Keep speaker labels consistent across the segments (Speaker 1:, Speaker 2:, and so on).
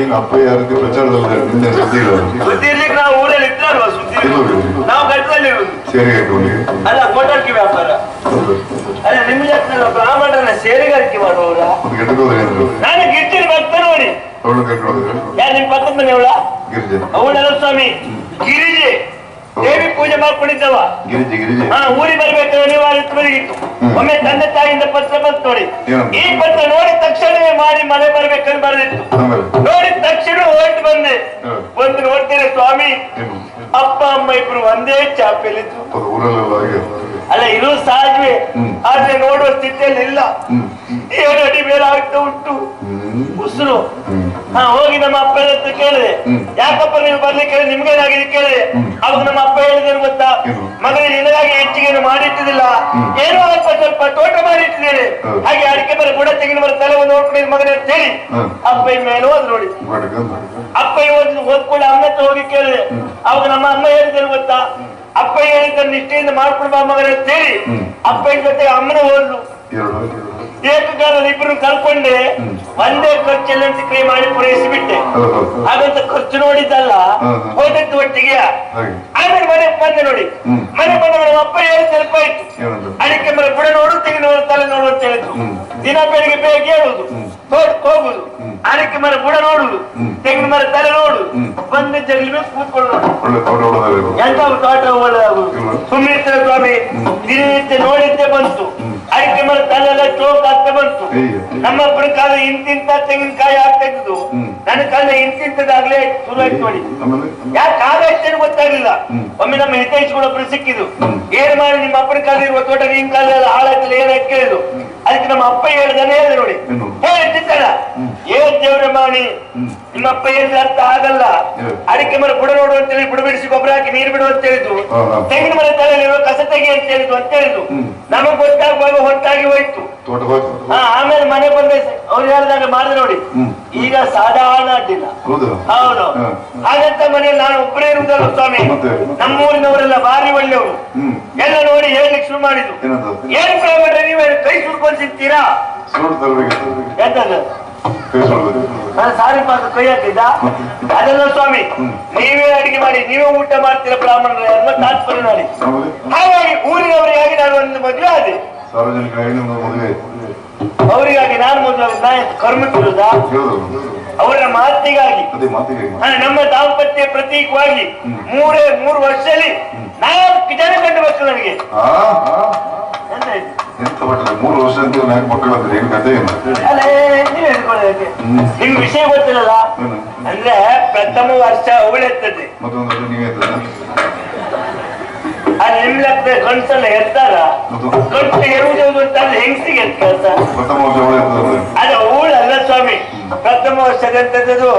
Speaker 1: ಏನು ಅಪ್ಪ ಯಾರ ಪ್ರಚಾರದಲ್ಲಿ ನಿನ್ನೆ ಸುದ್ದಿ ಇಲ್ಲ
Speaker 2: ಸುದ್ದಿ ಇರ್ಲಿಕ್ಕೆ ನಾವು ಊರಲ್ಲಿ ಇದ್ದಾರಲ್ವಾ ಸುದ್ದಿ ನಾವು ಗಟ್ಟದಲ್ಲಿ
Speaker 1: ಸೇರಿ ಹಾಕೊಂಡಿವಿ
Speaker 2: ಅಲ್ಲ ಕೋಟರ್ಕಿ ವ್ಯಾಪಾರ ಅಲ್ಲ ನಿಮ್ಗೆ ಬ್ರಾಹ್ಮಣರನ್ನ ಸೇರಿಗಾರಿಕೆ ಮಾಡುವವರ ನಾನು ಗಿರ್ಜಿನ ಭಕ್ತ ನೋಡಿ ಯಾರು ನಿಮ್ ಪಕ್ಕದ ಮನೆಯವಳ ಅವಳಲ್ಲ ಸ್ವಾಮಿ ಗಿರಿಜೆ ದೇವಿ ಪೂಜೆ ಮಾಡ್ಕೊಂಡಿದ್ದವ ಊರಿಗೆ ಬರ್ಬೇಕು ಅನಿವಾರ್ಯವಾಗಿತ್ತು ಒಮ್ಮೆ ತಂದೆ ತಾಯಿಯಿಂದ ಪತ್ರ ಬಂತು ನೋಡಿ ಈ ಪತ್ರ ನೋಡಿದ ತಕ್ಷಣವೇ ಮಾಡಿ ಮನೆ ಬರ್ಬೇಕಂತ ಬರೆದಿತ್ತು ನೋಡಿದ ತಕ್ಷಣ ಹೊರಟು ಬಂದೆ ಬಂದು ನೋಡ್ತೇನೆ ಸ್ವಾಮಿ ಅಪ್ಪ ಅಮ್ಮ ಇಬ್ರು ಒಂದೇ ಚಾಪೆಲಿತ್ತು ಅಲ್ಲ ಇದು ಸಹಜವೇ ಆದ್ರೆ ನೋಡುವ ಸ್ಥಿತಿಯಲ್ಲಿ ಇಲ್ಲ 7 ಅಡಿ ಮೇಲೆ ಆಗ್ತಾ ಉಂಟು ಉಸಿರು ಹೋಗಿ ನಮ್ಮ ಅಪ್ಪ ಹತ್ರ ಕೇಳಿದೆ ಯಾಕಪ್ಪ ನೀವು ಬರ್ಲಿಕ್ಕೆ ನಿಮ್ಗೇನಾಗಿದೆ ಕೇಳಿದೆ ಅವಾಗ ನಮ್ಮ ಅಪ್ಪ ಹೇಳಿದೇನು ಗೊತ್ತಾ ಮಗನಿಗೆ ನಿನಗಾಗಿ ಹೆಚ್ಚಿಗೆ ಮಾಡಿಟ್ಟಿದಿಲ್ಲ ಏನೋ ಸ್ವಲ್ಪ ತೋಟ ಮಾಡಿಟ್ಟಿದ್ದೇನೆ ಹಾಗೆ ಅಡಿಕೆ ಮರ ಬುಡ ತೆಂಗಿನ ಮರ ತಲೆ ಒಂದು ನೋಡ್ಕೊಂಡು ಮಗನ ಅಂತ ಹೇಳಿ ಅಪ್ಪ ಮೇಲೆ ಹೋದ್ ನೋಡಿ ಅಪ್ಪ ಓದ್ಕೊಂಡು ಅಮ್ಮ ಹತ್ರ ಹೋಗಿ ಕೇಳಿದೆ ಅವಾಗ ನಮ್ಮ ಅಮ್ಮ ಹೇಳಿದೇನು ಗೊತ್ತಾ ಅಪ್ಪ ಹೇಳಿದ ನಿಷ್ಠೆಯಿಂದ ಮಾಡ್ಕೊಂಡು ಬಾ ಮಗನ ಅಂತ ಹೇಳಿ ಅಪ್ಪನ ಜೊತೆ ಅಮ್ಮನ ಹೋದ್ಲು ಏಕಕಾಲದಲ್ಲಿ ಇಬ್ಬರು ಕಲ್ಕೊಂಡೆ ಒಂದೇ ಖರ್ಚಲ್ಲಿ ಅಂತ ಕ್ರೈ ಮಾಡಿ ಪೂರೈಸಿಬಿಟ್ಟೆ ಹಾಗಂತ ಖರ್ಚು ನೋಡಿದ್ದಲ್ಲ ಹೋದದ್ದು ಒಟ್ಟಿಗೆ ಆಮೇಲೆ ಮನೆ ಬಂದೆ ನೋಡಿ ಮನೆ ಬಂದ ನಮ್ಮ ಅಪ್ಪ ಹೇಳಿ ಸ್ವಲ್ಪ ಇತ್ತು ಅಡಿಕೆ ಮರ ಬುಡ ನೋಡು ತೆಂಗಿನ ತಲೆ ನೋಡು ಅಂತ ಹೇಳಿದ್ರು ದಿನ ಬೆಳಿಗ್ಗೆ ಬೇಗ ಹೇಳುದು ತೋಟಕ್ಕೆ ಹೋಗುದು ಅಡಿಕೆ ಮರ ಬುಡ ನೋಡುದು ತೆಂಗಿನ ಮರ ತಲೆ ನೋಡು ಬಂದ ಜಗಲಿ ಮೇಲೆ ಕೂತ್ಕೊಳ್ಳೋದು ಎಂತ ತೋಟ ಒಳ್ಳೆದಾಗುದು ಸುಮ್ಮನೆ ಸ್ವಾಮಿ ದಿನನಿತ್ಯ ನೋಡಿದ್ದೆ ಬಂತು ಅಡಿಕೆ ಮರ ತಲೆಲ್ಲ ಚೋಕ್ ಆಗ್ತಾ ಬಂತು ನಮ್ಮೊಬ್ಬರ ಕಾಲ ಇಂತಿಂತ ತೆಂಗಿನಕಾಯಿ ಆಗ್ತಾ ಇದ್ದು ನನ್ನ ಕಾಲ ಇಂತಿಂತದಾಗ್ಲೇ ಶುರು ಆಯ್ತು ನೋಡಿ ಯಾಕೆ ಕಾಲ ಇಷ್ಟೇನು ಗೊತ್ತಾಗ್ಲಿಲ್ಲ ಒಮ್ಮೆ ನಮ್ಮ ಹಿತೈಷಿಗಳೊಬ್ರು ಸಿಕ್ಕಿದ್ರು ಏನ್ ಮಾಡಿ ನಿಮ್ಮ ಅಪ್ಪನ ಕಾಲ ಇರುವ ತೋಟ ನಿನ್ ಕಾಲ ಎಲ್ಲ ಹಾಳಾಯ್ತಲ್ಲ ಏನಾಯ್ತು ಕೇಳಿದ್ರು ಅದಕ್ಕೆ ನಮ್ಮ ಅಪ್ಪ ಹೇಳ್ದಾನೆ ಹೇಳಿದೆ ನೋಡಿ ಹೇಳ್ತಿದ್ದಲ್ಲ ದೇವ್ರ ಮಾಡಿ ನಿಮ್ಮ ಅಪ್ಪ ಹೇಳಿದ್ರೆ ಅರ್ಥ ಆಗಲ್ಲ ಅಡಿಕೆ ಮರ ಬುಡ ನೋಡು ಅಂತ ಹೇಳಿ ಬುಡ ಬಿಡಿಸಿ ಗೊಬ್ಬರ ಹಾಕಿ ನೀರು ಬಿಡು ಅಂತ ಹೇಳಿದ್ರು ತೆಂಗಿನ ಮರ ತಲೆಯಲ್ಲಿರುವ ಕಸ ತೆಗಿ ಅಂತ ಹೇಳಿದ್ರು ಅಂತ ಹೇಳಿದ್ರು ನಮಗ್ ಗೊತ್ತಾಗುವಾಗ ಹೊತ್ತಾಗಿ ಹೋಯ್ತು ಆಮೇಲೆ ಮನೆ ಬಂದ ಅವ್ರು ಹೇಳಿದಾಗ ಮಾಡಿದೆ ನೋಡಿ ಈಗ ಸಾಧಾರಣ ಅಡ್ಡಿಲ್ಲ ಹೌದು ಹಾಗಂತ ಮನೆಯಲ್ಲಿ ನಾನು ಒಬ್ಬರೇ ಇರುವುದಲ್ಲ ಸ್ವಾಮಿ ನಮ್ಮೂರಿನವರೆಲ್ಲ ಭಾರಿ ಒಳ್ಳೆಯವರು ಎಲ್ಲ ನೋಡಿ ಹೇಳ್ಲಿಕ್ಕೆ ಶುರು ಮಾಡಿದ್ರು ಏನ್ ಮಾಡ್ರೆ ನೀವೇನು ಕೈ ಸುಡ್ಕೊಂಡು ಸಿಗ್ತೀರಾ ಎಂತದ್ದು ಸಾರಿ ಪಾಕ ಕೈ ಹಾಕಿದ್ದ ಅದೆಲ್ಲ ಸ್ವಾಮಿ ನೀವೇ ಅಡಿಗೆ ಮಾಡಿ ನೀವೇ ಊಟ ಮಾಡ್ತೀರಾ ಬ್ರಾಹ್ಮಣರ ಎಲ್ಲ ತಾತ್ಪರ್ಯ ನೋಡಿ ಹಾಗಾಗಿ ಊರಿನವರಿಗಾಗಿ ನಾನು ಒಂದು ಮದುವೆ ಆದೆ ಅವರಿಗಾಗಿ ನಾನು ಮೊದಲು ಕರ್ಮಕ್ಕಿರುದ ಅವರ ಮಾತಿಗಾಗಿ ನಮ್ಮ ದಾಂಪತ್ಯ ಪ್ರತೀಕವಾಗಿ 3 ವರ್ಷದಲ್ಲಿ 4 ಜನ ಗಂಡು ಮಕ್ಕಳು ನನಗೆ
Speaker 1: ಮೂರು ವರ್ಷ ಅಂತ 4 ಮಕ್ಕಳು ಅಂದ್ರೆ ಏನ್ ಕಥೆ
Speaker 2: ನಿಮ್ ವಿಷಯ ಗೊತ್ತಿಲ್ಲಲ್ಲ ಅಂದ್ರೆ ಪ್ರಥಮ ವರ್ಷ ಅವಳೆತ್ತದೆ ಅದು ನಿಮ್ ಲೆಕ್ಕ ಗಂಡಸಲ್ಲ ಎತ್ತಾರ ಗಂಟು ಎರುವುದು ಅಂತ ಅಂದ್ರೆ ಹೆಂಗಸಿಗೆ ಎತ್ತ ಕೆಲಸ ಅದು ಅವಳಲ್ಲ ಸ್ವಾಮಿ ಪ್ರಥಮ ವರ್ಷದಂತದ್ದು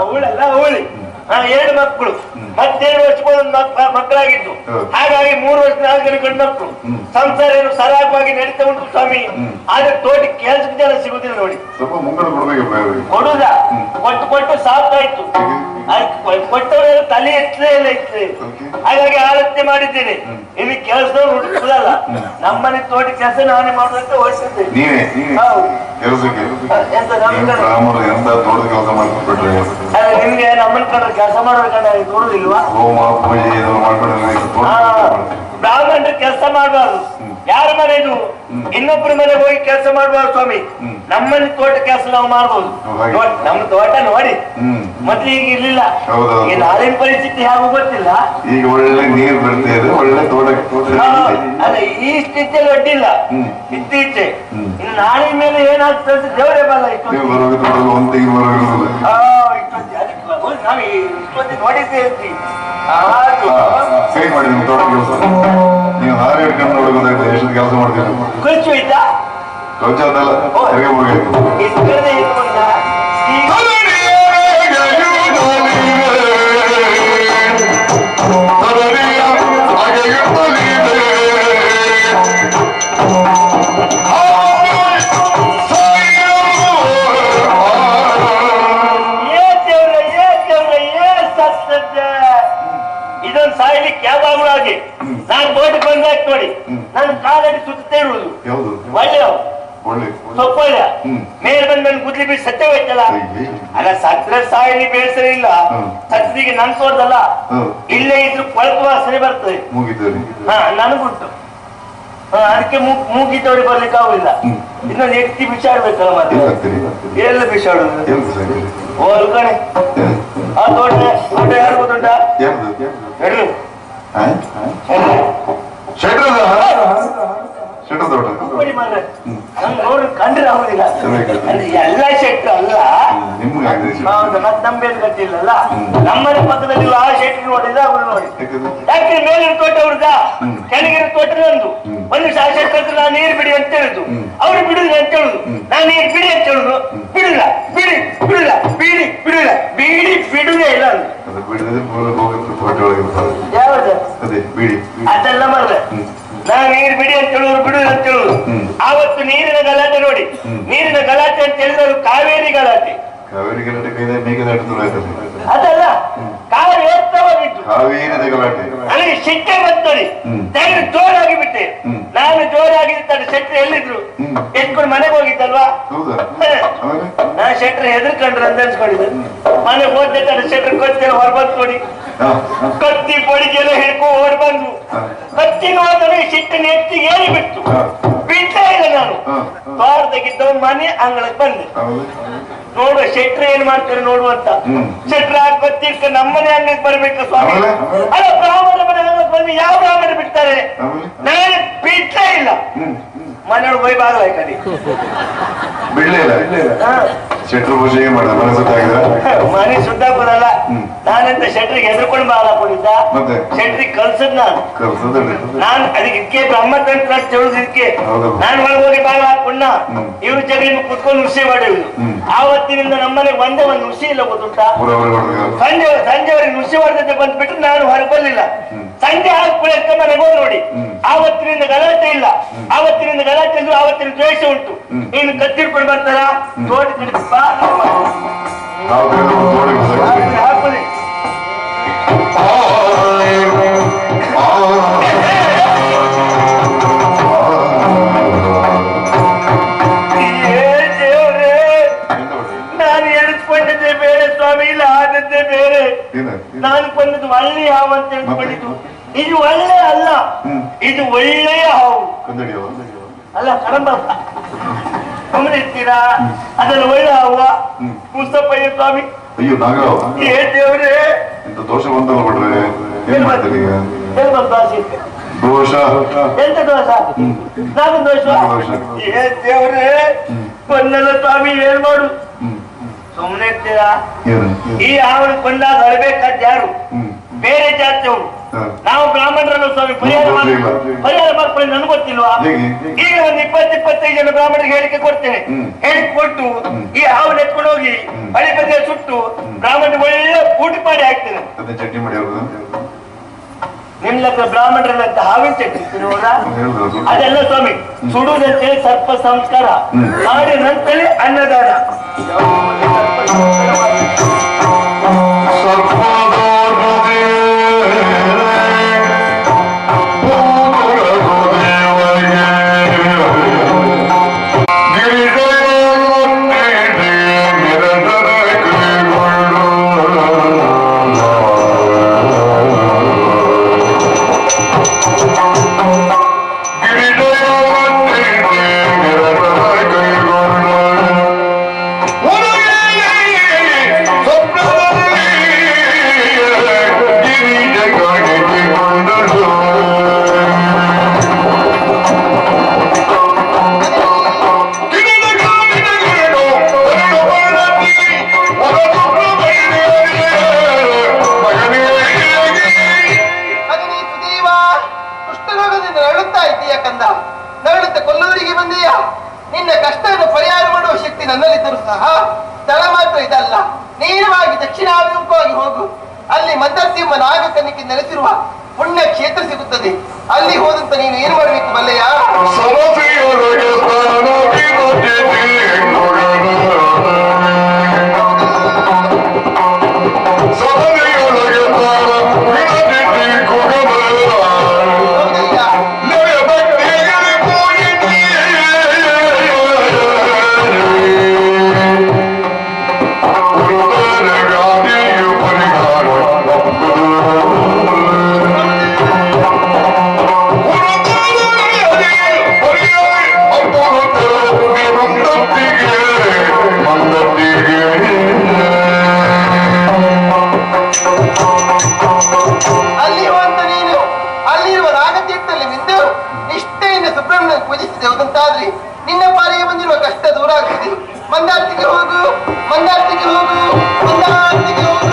Speaker 2: ಅವಳಲ್ಲ ಅವಳಿ 2 ಮಕ್ಕಳು 17 ವರ್ಷಕ್ಕೊಂದು ಮಕ್ಕಳಾಗಿದ್ದು ಹಾಗಾಗಿ 3 ವರ್ಷ 4 ಜನ ಗಂಡು ಮಕ್ಕಳು ಸಂಸಾರ ಏನು ಸರಾಗವಾಗಿ ನಡೀತಾ ಉಂಟು ಸ್ವಾಮಿ ಆದ್ರೆ ತೋಟಕ್ಕೆ ಕೆಲ್ಸಕ್ಕೆ ಜನ ಸಿಗುದಿಲ್ಲ ನೋಡಿ ಕೊಡುದ ಕೊಟ್ಟು ಸಾಕಾಯ್ತು ಕೊಟ್ಟವರೆಲ್ಲ ತಲೆ ಎತ್ತಲೇ ಇಲ್ಲ ಇತ್ತು ಹಾಗಾಗಿ ಆಲೋಚನೆ ಮಾಡಿದ್ದೇನೆ ಇಲ್ಲಿ ಕೆಲಸ ಹುಡುಕುದಲ್ಲ ನಮ್ಮನೆ ತೋಟ ಕೆಲಸ ನಾನೇ ಮಾಡುವಂತ ಹೊರಿಸಿದ್ದೇನೆ ನಿಮ್ಗೆ ನಮ್ಮನ ಕಂಡ್ರೆ ಕೆಲಸ ಮಾಡ್ಬೇಕಂದ್ರೆ ನೋಡುದಿಲ್ವಾ ಬ್ರಾಹ್ಮಣರು ಕೆಲಸ ಮಾಡಬಾರ್ದು ಯಾರ ಮನೆ ಇದು ಇನ್ನೊಬ್ಬರ ಮನೆಗೆ ಹೋಗಿ ಕೆಲಸ ಮಾಡಬಾರ್ದು ಸ್ವಾಮಿ ನಮ್ಮಲ್ಲಿ ತೋಟ ಕೆಲಸ ನಾವು ಮಾಡ್ಬೋದು ನಮ್ಮ ತೋಟ ನೋಡಿ ಮೊದ್ಲು ಈಗ ಇರ್ಲಿಲ್ಲ ಈಗ ನಾಳಿನ ಪರಿಸ್ಥಿತಿ ಹೇಗೂ ಗೊತ್ತಿಲ್ಲ
Speaker 1: ಈಗ ಒಳ್ಳೆ ನೀರು ಬರ್ತಾ ಇದೆ ಒಳ್ಳೆ ತೋಟ
Speaker 2: ಅದೇ ಈ ಸ್ಥಿತಿಯಲ್ಲಿ ಅಡ್ಡಿಲ್ಲ ಇತ್ತೀಚೆ ಇನ್ನು ನಾಳಿನ ಮೇಲೆ ಏನಾಗ್ತದೆ ದೇವರೇ ಬಲ್ಲ ಇಷ್ಟೊಂದು ನಾವು ಇಷ್ಟೊಂದು ನೋಡಿದ್ದೇ ಇರ್ತೀವಿ
Speaker 1: ಮಾಡಿ ನಿಮ್ ತೋಟ ಕೆಲಸ ನೀವು ಹಾರೆ ಹಿಡ್ಕೊಂಡು ನೋಡೋದಾಯ್ತು ಎಷ್ಟು ಕೆಲಸ ಮಾಡ್ತೀವಿ
Speaker 2: ಖರ್ಚು ಆಯ್ತಾ
Speaker 1: ಖರ್ಚು ಅದಲ್ಲ
Speaker 2: ಇದೊಂದು ಸಾಯ್ಲಿಕ್ಕೆ ಯಾವಾಗಲೂ ನಾನು ಬೋಟಿಗೆ ಬಂದಾಯ್ತು ನೋಡಿ ನನ್ನ ಕಾಲಲ್ಲಿ ಸುತ್ತೇ ಇರುವುದು ಒಳ್ಳೆಯವು ಸೊಪ್ಪಳ್ಳ ಮೇಲೆ ಬಂದ ಗುದ್ಲಿ ಬಿಟ್ಟು ಸತ್ಯ ಹೋಯ್ತಲ್ಲ ಅಲ್ಲ ಸತ್ರ ಸಾಯಿನಿ ಬೇಸರ ಇಲ್ಲ ಸತ್ತಿಗೆ ನನ್ ತೋರ್ದಲ್ಲ ಇಲ್ಲೇ ಇದ್ರು ಕೊಳಕು ವಾಸನೆ ಬರ್ತದೆ ನನಗುಂಟು ಅದಕ್ಕೆ ಮೂಗಿದ್ದವ್ರಿಗೆ ಬರ್ಲಿಕ್ಕೆ ಆಗುದಿಲ್ಲ ಇನ್ನೊಂದು ಎತ್ತಿ ಬಿಸಾಡ್ಬೇಕಲ್ಲ ಮತ್ತೆ ಎಲ್ಲ ಬಿಸಾಡುದು ಹೋಲ್ ಕಣೆ ಆ ತೋಟ ತೋಟ ಯಾರು ಗೊತ್ತುಂಟ ಹೇಳು ಕಂಡ್ರೆ ಆಗುದಿಲ್ಲ ಎಲ್ಲ ಶೆಟ್ರು ಅಲ್ಲ ಮತ್ ನಮ್ಬೇನು ಗಟ್ಟಿಲ್ಲಲ್ಲ ನಮ್ಮನೆ ಪಕ್ಕದಲ್ಲಿ ಆ ಶೆಟ್ರು ನೋಡಿದ್ರೆ ಅವ್ರು ನೋಡಿ ಯಾಕೆ ಮೇಲಿನ ತೋಟ ಅವ್ರದ ಕೆಳಗಿನ ತೋಟ ನಂದು ಒಂದು ಆ ಶೆಟ್ರು ನಾನು ನೀರು ಬಿಡಿ ಅಂತ ಹೇಳುದು ಅವ್ರು ಬಿಡುದಿಲ್ಲ ಅಂತ ಹೇಳುದು ನಾನು ನೀರು ಬಿಡಿ ಅಂತ ಹೇಳುದು ಬಿಡುದಿಲ್ಲ ಬಿಡುದಿಲ್ಲ ಬೀಡಿ ಬಿಡುದೇ ಇಲ್ಲ ಯಾವ್ದು ಅದೆಲ್ಲ ಮಾಡ್ರೆ ನಾ ನೀರು ಬಿಡಿ ಅಂತ ಹೇಳುದು ಬಿಡುದು ಅಂತ ಹೇಳುದು ಆವತ್ತು ನೀರಿನ ಗಲಾಟೆ ನೋಡಿ ನೀರಿನ ಗಲಾಟೆ ಅಂತ ಹೇಳಿದ್ರು ಕಾವೇರಿ ಗಲಾಟೆ ಅದಲ್ಲ ಕಾವೇರಿ ಹೋಗ್ತಾ ಹೋಗಿತ್ತು ನನಗೆ ಸಿಟ್ಟೆ ಬಂತು ನಾನು ಜೋರಾಗಿ ಬಿಟ್ಟೆ ನಾನು ಜೋರಾಗಿ ಶೆಟ್ರು ಎಲ್ಲಿದ್ರು ಎತ್ಕೊಂಡು ಮನೆಗೆ ಹೋಗಿದ್ದಲ್ವಾ ನಾ ಶೆಟ್ರು ಹೆದರ್ಕೊಂಡ್ರು ಅಂತ ಅನ್ಸ್ಕೊಂಡಿದ್ದೆ ಮನೆಗೆ ಹೋಗ್ತಿದ್ದ ಶೆಟ್ರು ಕೊಚ್ಚೆಲ್ಲ ಹೊರಬಂದು ನೋಡಿ ಕತ್ತಿ ಪೊಡಿಗೆಲ್ಲ ಹಿಡ್ಕೊ ಓಡ್ ಬಂದು ಕತ್ತಿ ನೋಡಿದ್ರೆ ಸಿಟ್ಟಿನ ಎತ್ತಿ ಏರಿ ಬಿಟ್ಟು ಬಿಟ್ಟೇ ಇಲ್ಲ ನಾನು ತೋರ್ ತೆಗಿದ್ದವನ್ ಮನೆ ಅಂಗಳಕ್ಕೆ ಬಂದೆ ನೋಡುವ ಶೆಟ್ರು ಏನ್ ಮಾಡ್ತಾರೆ ನೋಡುವಂತ ಶೆಟ್ರು ಹಾಕೊತ್ತಿರ್ಕ ನಮ್ಮನೆ ಅಂಗಕ್ಕೆ ಬರ್ಬೇಕು ಸ್ವಾಮಿ ಅಲ್ಲ ಬ್ರಾಹ್ಮಣ ಮನೆ ಅಂಗಕ್ಕೆ ಬಂದು ಯಾವ ಬ್ರಾಹ್ಮಣ ಬಿಡ್ತಾರೆ ನಾನು ಬಿಟ್ಟೇ ಇಲ್ಲ ಮನೆಯೊಳಗೆ ಹೋಗಿ ಬಾಗಲ ಕಡೆ
Speaker 1: ಶೆಟ್ರು ಪೂಜೆಗೆ ಮಾಡಿದ
Speaker 2: ಮನೆ ಸುದ್ದಾಪುರಲ್ಲ ನಾನಂತ ಶೆಟ್ರಿಗೆ ಹೆದರ್ಕೊಂಡು ಬಾಗಲ ಹಾಕೊಂಡಿದ್ದ ಶೆಟ್ರಿಗೆ ಕಲ್ಸದ್ ನಾನು ಅದಕ್ಕೆ ಬ್ರಹ್ಮತಂತ್ರ ಹೇಳುದಕ್ಕೆ ನಾನು ಒಳಗೆ ಹೋಗಿ ಬಾಗಲ ಹಾಕೊಂಡ ಇವ್ರು ಜಗಲಿ ಕುತ್ಕೊಂಡು ಹುಸಿ ಮಾಡಿದ್ರು ಆವತ್ತಿನಿಂದ ನಮ್ಮನೆಗೆ ಒಂದೇ ಒಂದು ಹುಸಿ ಇಲ್ಲ ಗೊತ್ತುಂಟ ಸಂಜೆವರೆಗೆ ಹುಸಿ ಹೊಡೆದಕ್ಕೆ ಬಂದ್ಬಿಟ್ರೆ ನಾನು ಹೊರಗೆ ಬರ್ಲಿಲ್ಲ ಸಂಜೆ ಹಾಕಿ ಮನೆಗೆ ಹೋಗಿ ನೋಡಿ ಆವತ್ತಿನಿಂದ ಗಲಾಟೆ ಇಲ್ಲ ಆವತ್ತಿನಿಂದ ಗಲಾಟೆ ಅಂದ್ರೆ ಆವತ್ತಿನ ದ್ವೇಷ ಉಂಟು ನೀನು ಕತ್ತಿಡ್ಕೊಂಡು ಬರ್ತಾರ ತೋಟ ಹಾಕುದಿ ಸ್ವಾಮಿ ಇಲ್ಲ ಆದದ್ದೇ ಬೇರೆ ನಾನು ಬಂದದ್ದು ಒಳ್ಳೆ ಹಾವು ಅಂತ ಹೇಳ್ಕೊಂಡಿದ್ದು ಇದು ಒಳ್ಳೆ ಅಲ್ಲ ಇದು ಒಳ್ಳೆಯ ಹಾವು ಅಲ್ಲ ಕಡಂಬ ಗಮನಿಸ್ತೀರಾ ಅದನ್ನು ಒಳ್ಳೆ ಹಾವ ಮುಸ್ತಪ್ಪಯ್ಯ ಸ್ವಾಮಿ
Speaker 1: ಅಯ್ಯೋ ನಾಗರಾವ್
Speaker 2: ದೇವ್ರೆ
Speaker 1: ಎಂತ ದೋಷ ಬಂತಲ್ಲ ಬಿಡ್ರೆ ದೋಷ
Speaker 2: ಎಂತ ದೋಷ ನಾನು ದೋಷ ದೇವ್ರೆ ಕೊಂದಲ್ಲ ಸ್ವಾಮಿ ಏನ್ ಮಾಡು ಸುಮ್ಮನೆ ಇರ್ತೀರಾ ಈ ಹಾವಳಿ ಕೊಂದಾಗ ಅಳಬೇಕಾದ ಯಾರು ಬೇರೆ ಜಾತಿಯವರು ನಾವು ಬ್ರಾಹ್ಮಣರನ್ನು ಸ್ವಾಮಿ ಪರಿಹಾರ ಮಾಡ್ಕೊಳ್ಳಿ ನನ್ಗೆ ಗೊತ್ತಿಲ್ವಾ ಈಗ ಒಂದು 20-25 ಜನ ಬ್ರಾಹ್ಮಣರಿಗೆ ಹೇಳಿಕೆ ಕೊಡ್ತೇನೆ ಹೇಳಿಕೆ ಕೊಟ್ಟು ಈ ಹಾವನ್ನ ಎತ್ಕೊಂಡು ಹೋಗಿ ಹಳಿ ಬದಿಯ ಸುಟ್ಟು ಬ್ರಾಹ್ಮಣರಿಗೆ ಒಳ್ಳೆ ಊಟ ಮಾಡಿ ಹಾಕ್ತೇನೆ
Speaker 1: ಚಟ್ನಿ ಮಾಡಿ
Speaker 2: ನಿಮ್ ಲೆಕ್ಕ ಬ್ರಾಹ್ಮಣರಲ್ಲಂತ ಹಾವಿನ ಚಟ್ನಿ ಅದೆಲ್ಲ ಸ್ವಾಮಿ ಸುಡುವುದಂತೆ ಸರ್ಪ ಸಂಸ್ಕಾರ ಮಾಡಿ ನಂತರ ಅನ್ನದಾನ
Speaker 3: ನನ್ನಲ್ಲಿದ್ದರೂ ಸಹ ಸ್ಥಳ ಮಾತ್ರ ಇದಲ್ಲ, ನೇರವಾಗಿ ದಕ್ಷಿಣಾಭಿಮುಖವಾಗಿ ಹೋಗು. ಅಲ್ಲಿ ಮಂದರ್ಸಿಂಹ ನಾಗಕನಿಗೆ ನೆಲೆಸಿರುವ ಪುಣ್ಯ ಕ್ಷೇತ್ರ ಸಿಗುತ್ತದೆ. ಅಲ್ಲಿ ಹೋದಂತ ನೀನು ಏನು ಮಾಡಬೇಕು ಬಲ್ಲೆಯ? ನಾಗತೀರ್ಥದಲ್ಲಿ ಮಿಂದು ನಿಷ್ಠೆಯಿಂದ ಸುಬ್ರಹ್ಮಣ್ಯ ಪೂಜಿಸಿದೆ ಹೋದಂತಾದ್ರಿ ನಿನ್ನ ಪಾಲಿಗೆ ಬಂದಿರುವ ಕಷ್ಟ ದೂರ ಆಗ್ತದೆ. ಮಂದಾರ್ತಿಗೆ ಹೋಗು, ಮಂದಾರ್ತಿಗೆ ಹೋಗು, ಮಂದಾರ್ತಿಗೆ ಹೋಗು.